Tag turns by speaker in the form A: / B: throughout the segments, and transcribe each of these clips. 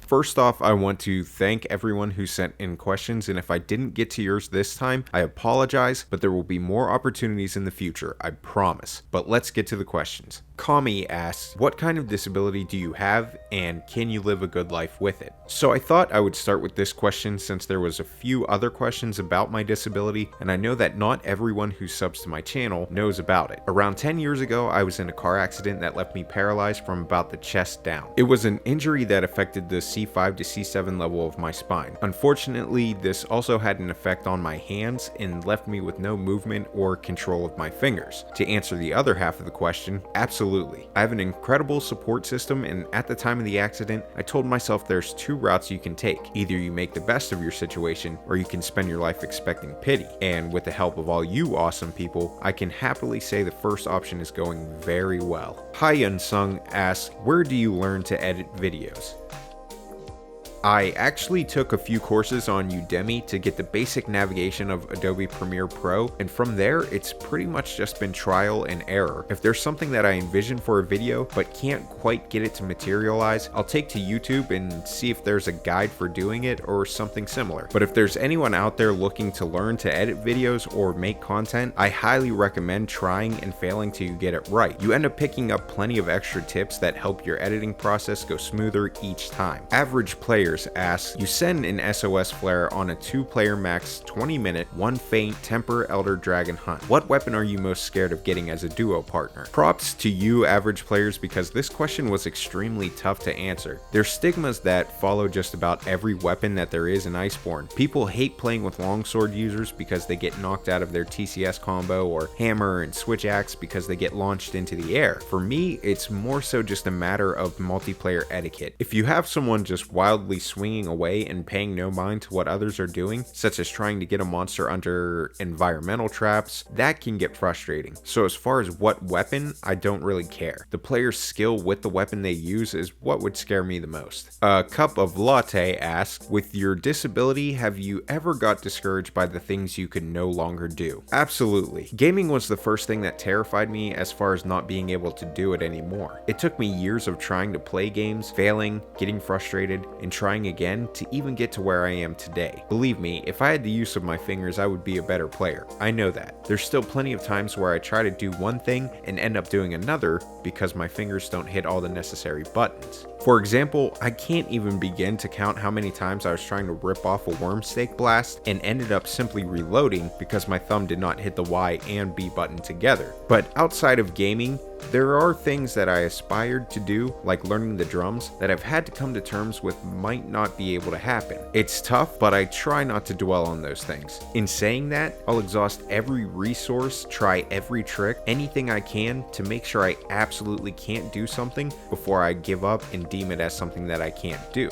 A: First off, I want to thank everyone who sent in questions, and if I didn't get to yours this time, I apologize, but there will be more opportunities in the future, I promise. But let's get to the questions. Kami asks, what kind of disability do you have, and can you live a good life with it? So I thought I would start with this question since there was a few other questions about my disability, and I know that not everyone who subs to my channel knows about it. Around 10 years ago, I was in a car accident that left me paralyzed from about the chest down. It was an injury that affected the C5 to C7 level of my spine. Unfortunately, this also had an effect on my hands and left me with no movement or control of my fingers. To answer the other half of the question, absolutely. I have an incredible support system, and at the time of the accident, I told myself there's two routes you can take. Either you make the best of your situation, or you can spend your life expecting pity. And with the help of all you awesome people, I can happily say the first option is going very well. Hai Unsung asks, where do you learn to edit videos? I actually took a few courses on Udemy to get the basic navigation of Adobe Premiere Pro, and from there, it's pretty much just been trial and error. If there's something that I envision for a video, but can't quite get it to materialize, I'll take to YouTube and see if there's a guide for doing it or something similar. But if there's anyone out there looking to learn to edit videos or make content, I highly recommend trying and failing till you get it right. You end up picking up plenty of extra tips that help your editing process go smoother each time. Average players asks, you send an SOS flare on a 2-player max 20-minute, 1 faint Temper Elder Dragon hunt. What weapon are you most scared of getting as a duo partner? Props to you average players, because this question was extremely tough to answer. There's stigmas that follow just about every weapon that there is in Iceborne. People hate playing with longsword users because they get knocked out of their TCS combo, or hammer and switch axe because they get launched into the air. For me, it's more so just a matter of multiplayer etiquette. If you have someone just wildly swinging away and paying no mind to what others are doing, such as trying to get a monster under environmental traps, that can get frustrating. So as far as what weapon, I don't really care. The player's skill with the weapon they use is what would scare me the most. A Cup of Latte asks, with your disability, have you ever got discouraged by the things you could no longer do? Absolutely. Gaming was the first thing that terrified me as far as not being able to do it anymore. It took me years of trying to play games, failing, getting frustrated, and trying again to even get to where I am today. Believe me, if I had the use of my fingers, I would be a better player. I know that. There's still plenty of times where I try to do one thing and end up doing another because my fingers don't hit all the necessary buttons. For example, I can't even begin to count how many times I was trying to rip off a Wormstake blast and ended up simply reloading because my thumb did not hit the Y and B button together. But outside of gaming, there are things that I aspired to do, like learning the drums, that I've had to come to terms with might not be able to happen. It's tough, but I try not to dwell on those things. In saying that, I'll exhaust every resource, try every trick, anything I can to make sure I absolutely can't do something before I give up and deem it as something that I can't do.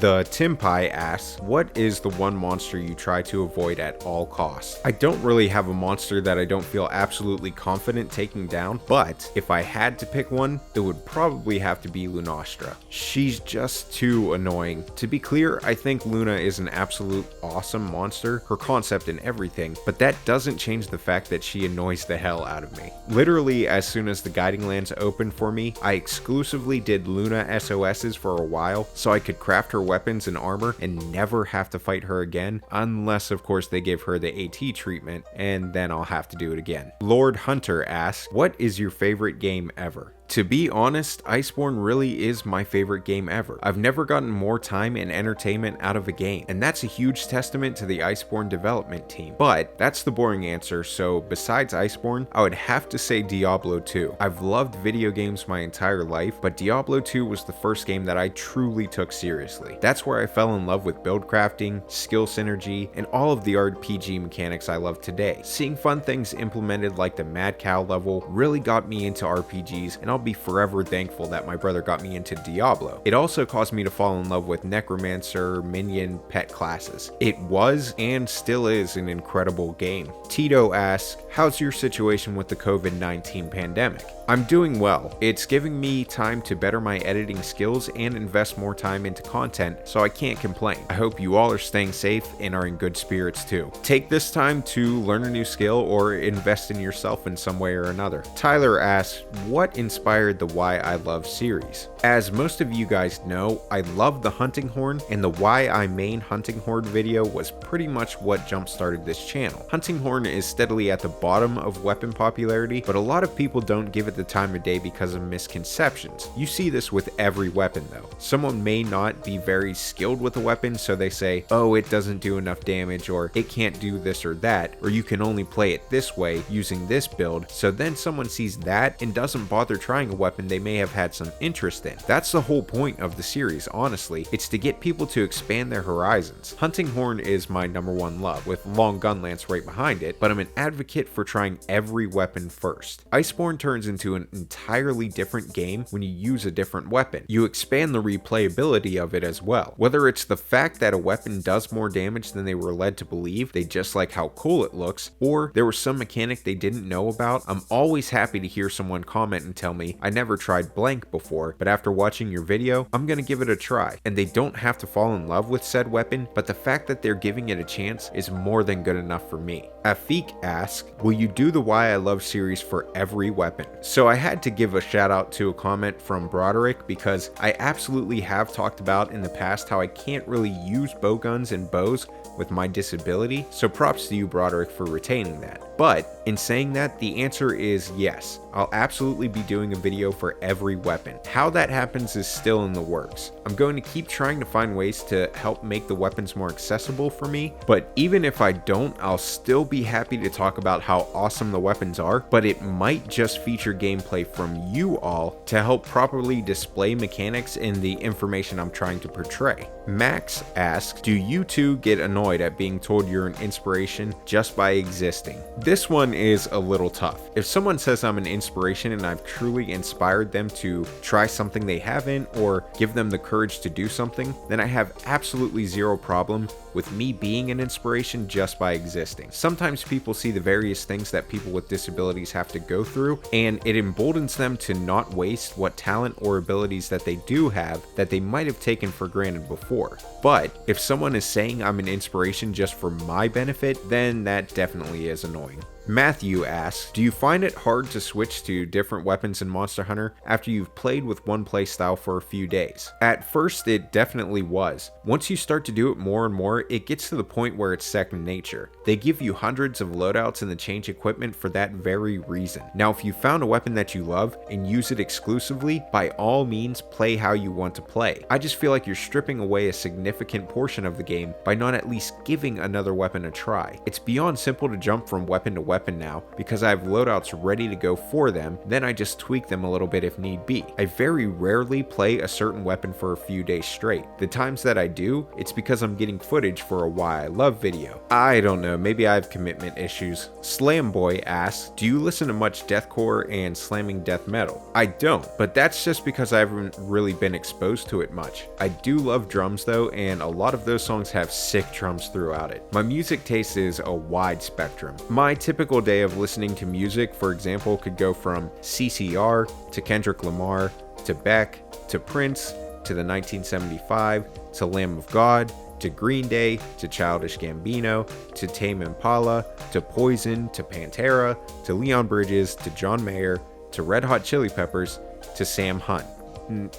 A: The Timpai asks, what is the one monster you try to avoid at all costs? I don't really have a monster that I don't feel absolutely confident taking down, but if I had to pick one, it would probably have to be Lunastra. She's just too annoying. To be clear, I think Luna is an absolute awesome monster, her concept and everything, but that doesn't change the fact that she annoys the hell out of me. Literally, as soon as the guiding lands opened for me, I exclusively did Luna SOSs for a while so I could craft her weapons and armor and never have to fight her again, unless of course they give her the AT treatment, and then I'll have to do it again. Lord Hunter asks, what is your favorite game ever? To be honest, Iceborne really is my favorite game ever. I've never gotten more time and entertainment out of a game, and that's a huge testament to the Iceborne development team. But that's the boring answer, so besides Iceborne, I would have to say Diablo 2. I've loved video games my entire life, but Diablo 2 was the first game that I truly took seriously. That's where I fell in love with build crafting, skill synergy, and all of the RPG mechanics I love today. Seeing fun things implemented like the Mad Cow level really got me into RPGs, and I'll be forever thankful that my brother got me into Diablo. It also caused me to fall in love with Necromancer, Minion, pet classes. It was and still is an incredible game. Tito asks, how's your situation with the COVID-19 pandemic? I'm doing well. It's giving me time to better my editing skills and invest more time into content, so I can't complain. I hope you all are staying safe and are in good spirits too. Take this time to learn a new skill or invest in yourself in some way or another. Tyler asks, what inspired inspired the Why I Love series. As most of you guys know, I love the hunting horn, and the Why I Main hunting horn video was pretty much what jump-started this channel. Hunting horn is steadily at the bottom of weapon popularity, but a lot of people don't give it the time of day because of misconceptions. You see this with every weapon though. Someone may not be very skilled with a weapon, so they say, oh, it doesn't do enough damage, or it can't do this or that, or you can only play it this way using this build. So then someone sees that and doesn't bother trying a weapon they may have had some interest in. That's the whole point of the series, honestly. It's to get people to expand their horizons. Hunting horn is my #1 love, with long gun lance right behind it, but I'm an advocate for trying every weapon first. Iceborne turns into an entirely different game when you use a different weapon. You expand the replayability of it as well. Whether it's the fact that a weapon does more damage than they were led to believe, they just like how cool it looks, or there was some mechanic they didn't know about, I'm always happy to hear someone comment and tell me, I never tried blank before, but after watching your video, I'm gonna give it a try. And they don't have to fall in love with said weapon, but the fact that they're giving it a chance is more than good enough for me. Afik asks, will you do the Why I Love series for every weapon? So I had to give a shout out to a comment from Broderick, because I absolutely have talked about in the past how I can't really use bowguns and bows with my disability, so props to you, Broderick, for retaining that. But in saying that, the answer is yes. I'll absolutely be doing a video for every weapon. How that happens is still in the works. I'm going to keep trying to find ways to help make the weapons more accessible for me, but even if I don't, I'll still be happy to talk about how awesome the weapons are, but it might just feature gameplay from you all to help properly display mechanics and the information I'm trying to portray. Max asks, do you two get annoyed at being told you're an inspiration just by existing? This one is a little tough. If someone says I'm an inspiration and I've truly inspired them to try something they haven't, or give them the courage to do something, then I have absolutely zero problem with me being an inspiration just by existing. Sometimes people see the various things that people with disabilities have to go through, and it emboldens them to not waste what talent or abilities that they do have that they might have taken for granted before. But if someone is saying I'm an inspiration just for my benefit, then that definitely is annoying. Matthew asks, do you find it hard to switch to different weapons in Monster Hunter after you've played with one playstyle for a few days? At first, it definitely was. Once you start to do it more and more, it gets to the point where it's second nature. They give you hundreds of loadouts and the change equipment for that very reason. Now, if you found a weapon that you love and use it exclusively, by all means, play how you want to play. I just feel like you're stripping away a significant portion of the game by not at least giving another weapon a try. It's beyond simple to jump from weapon to weapon now, because I have loadouts ready to go for them, then I just tweak them a little bit if need be. I very rarely play a certain weapon for a few days straight. The times that I do, it's because I'm getting footage for a Why I Love video. I don't know, maybe I have commitment issues. Slamboy asks, do you listen to much deathcore and slamming death metal? I don't, but that's just because I haven't really been exposed to it much. I do love drums though, and a lot of those songs have sick drums throughout it. My music taste is a wide spectrum. My typical day of listening to music, for example, could go from CCR to Kendrick Lamar to Beck to Prince to the 1975 to Lamb of God to Green Day to Childish Gambino to Tame Impala to Poison to Pantera to Leon Bridges to John Mayer to Red Hot Chili Peppers to Sam Hunt.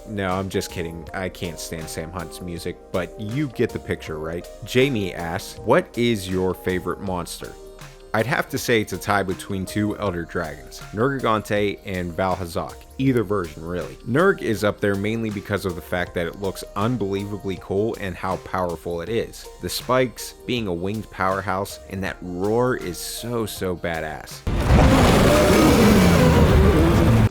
A: No, I'm just kidding. I can't stand Sam Hunt's music, but you get the picture, right? Jamie asks, what is your favorite monster? I'd have to say it's a tie between two Elder Dragons, Nergigante and Valhazak. Either version, really. Nerg is up there mainly because of the fact that it looks unbelievably cool and how powerful it is. The spikes, being a winged powerhouse, and that roar is so badass.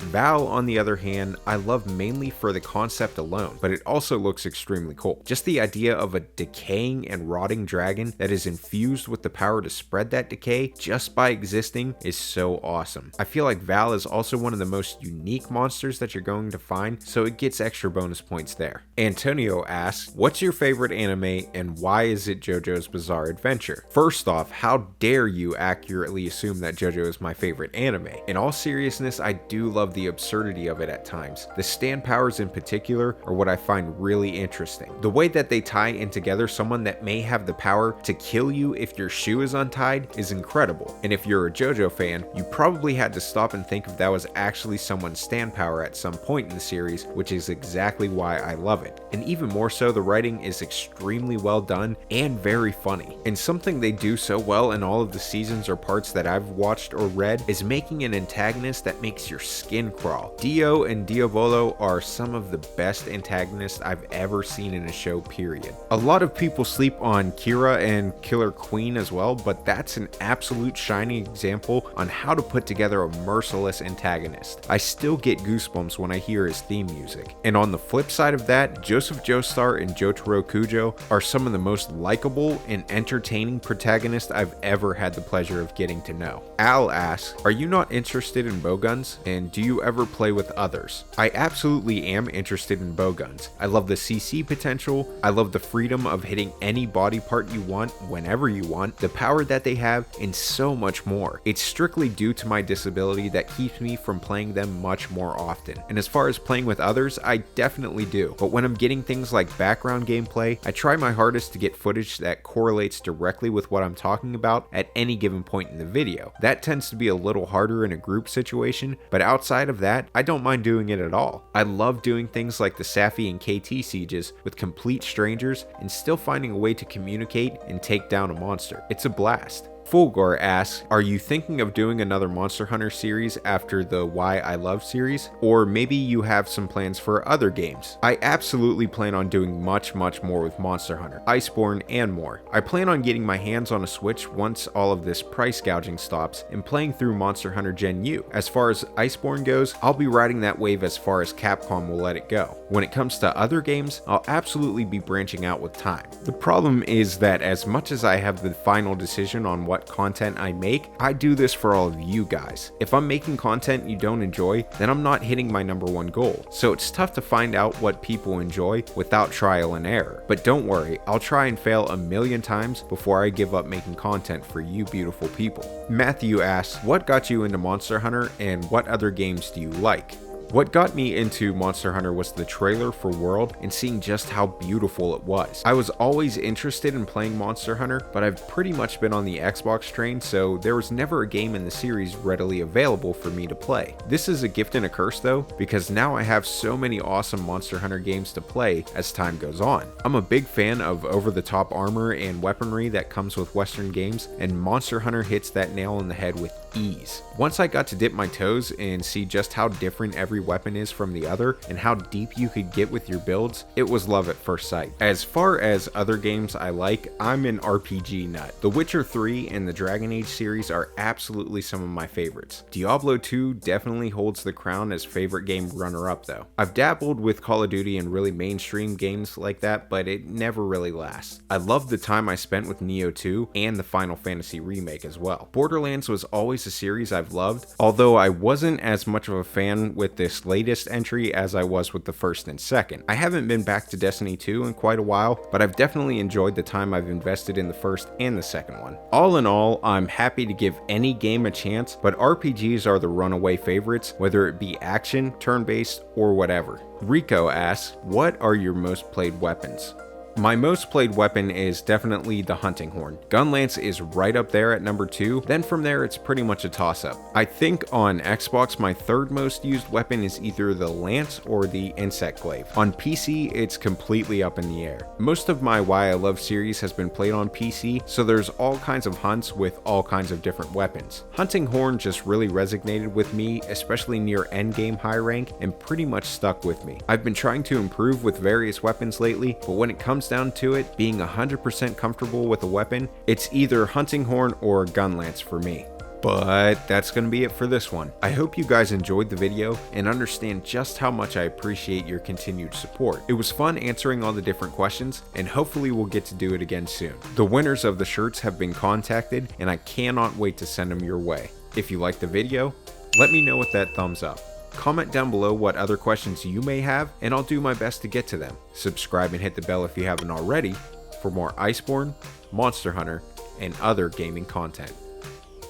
A: Val, on the other hand, I love mainly for the concept alone, but it also looks extremely cool. Just the idea of a decaying and rotting dragon that is infused with the power to spread that decay just by existing is so awesome. I feel like Val is also one of the most unique monsters that you're going to find, so it gets extra bonus points there. Antonio asks, what's your favorite anime and why is it JoJo's Bizarre Adventure? First off, how dare you accurately assume that JoJo is my favorite anime? In all seriousness, I do love the the absurdity of it at times. The stand powers in particular are what I find really interesting. The way that they tie in together someone that may have the power to kill you if your shoe is untied is incredible. And if you're a JoJo fan, you probably had to stop and think if that was actually someone's stand power at some point in the series, which is exactly why I love it. And even more so, the writing is extremely well done and very funny. And something they do so well in all of the seasons or parts that I've watched or read is making an antagonist that makes your skin crawl. Dio and Diavolo are some of the best antagonists I've ever seen in a show, period. A lot of people sleep on Kira and Killer Queen as well, but that's an absolute shining example on how to put together a merciless antagonist. I still get goosebumps when I hear his theme music. And on the flip side of that, Joseph Joestar and Jotaro Kujo are some of the most likable and entertaining protagonists I've ever had the pleasure of getting to know. Al asks, are you not interested in bowguns, and do you ever play with others? I absolutely am interested in bowguns. I love the CC potential, I love the freedom of hitting any body part you want whenever you want, the power that they have, and so much more. It's strictly due to my disability that keeps me from playing them much more often. And as far as playing with others, I definitely do. But when I'm getting things like background gameplay, I try my hardest to get footage that correlates directly with what I'm talking about at any given point in the video. That tends to be a little harder in a group situation, but outside of that, I don't mind doing it at all. I love doing things like the Safi and KT sieges with complete strangers and still finding a way to communicate and take down a monster. It's a blast. Fulgor asks, are you thinking of doing another Monster Hunter series after the Why I Love series? Or maybe you have some plans for other games? I absolutely plan on doing much more with Monster Hunter, Iceborne, and more. I plan on getting my hands on a Switch once all of this price gouging stops and playing through Monster Hunter Gen U. As far as Iceborne goes, I'll be riding that wave as far as Capcom will let it go. When it comes to other games, I'll absolutely be branching out with time. The problem is that as much as I have the final decision on what content I make, I do this for all of you guys. If I'm making content you don't enjoy, then I'm not hitting my #1 goal. So it's tough to find out what people enjoy without trial and error. But don't worry, I'll try and fail a million times before I give up making content for you beautiful people. Matthew asks, what got you into Monster Hunter and what other games do you like? What got me into Monster Hunter was the trailer for World and seeing just how beautiful it was. I was always interested in playing Monster Hunter, but I've pretty much been on the Xbox train, so there was never a game in the series readily available for me to play. This is a gift and a curse though, because now I have so many awesome Monster Hunter games to play as time goes on. I'm a big fan of over-the-top armor and weaponry that comes with Western games, and Monster Hunter hits that nail on the head with ease. Once I got to dip my toes and see just how different every weapon is from the other and how deep you could get with your builds, it was love at first sight. As far as other games I like, I'm an RPG nut. The Witcher 3 and the Dragon Age series are absolutely some of my favorites. Diablo 2 definitely holds the crown as favorite game runner-up though. I've dabbled with Call of Duty and really mainstream games like that, but it never really lasts. I love the time I spent with Neo 2 and the Final Fantasy remake as well. Borderlands was always a series I've loved, although I wasn't as much of a fan with this latest entry as I was with the first and second. I haven't been back to Destiny 2 in quite a while, but I've definitely enjoyed the time I've invested in the first and the second one. All in all, I'm happy to give any game a chance, but RPGs are the runaway favorites, whether it be action, turn-based, or whatever. Rico asks, what are your most played weapons? My most played weapon is definitely the hunting horn. Gun lance is right up there at #2, then from there it's pretty much a toss-up. I think on Xbox my third most used weapon is either the lance or the insect glaive. On PC it's completely up in the air. Most of my Why I Love series has been played on PC, so there's all kinds of hunts with all kinds of different weapons. Hunting horn just really resonated with me, especially near endgame high rank, and pretty much stuck with me. I've been trying to improve with various weapons lately, but when it comes down to it, being 100% comfortable with a weapon, it's either hunting horn or gun lance for me. But that's going to be it for this one. I hope you guys enjoyed the video and understand just how much I appreciate your continued support. It was fun answering all the different questions, and hopefully we'll get to do it again soon. The winners of the shirts have been contacted, and I cannot wait to send them your way. If you liked the video, let me know with that thumbs up. Comment down below what other questions you may have, and I'll do my best to get to them. Subscribe and hit the bell if you haven't already for more Iceborne, Monster Hunter, and other gaming content.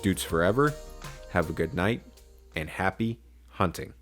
A: Dudes forever, have a good night, and happy hunting.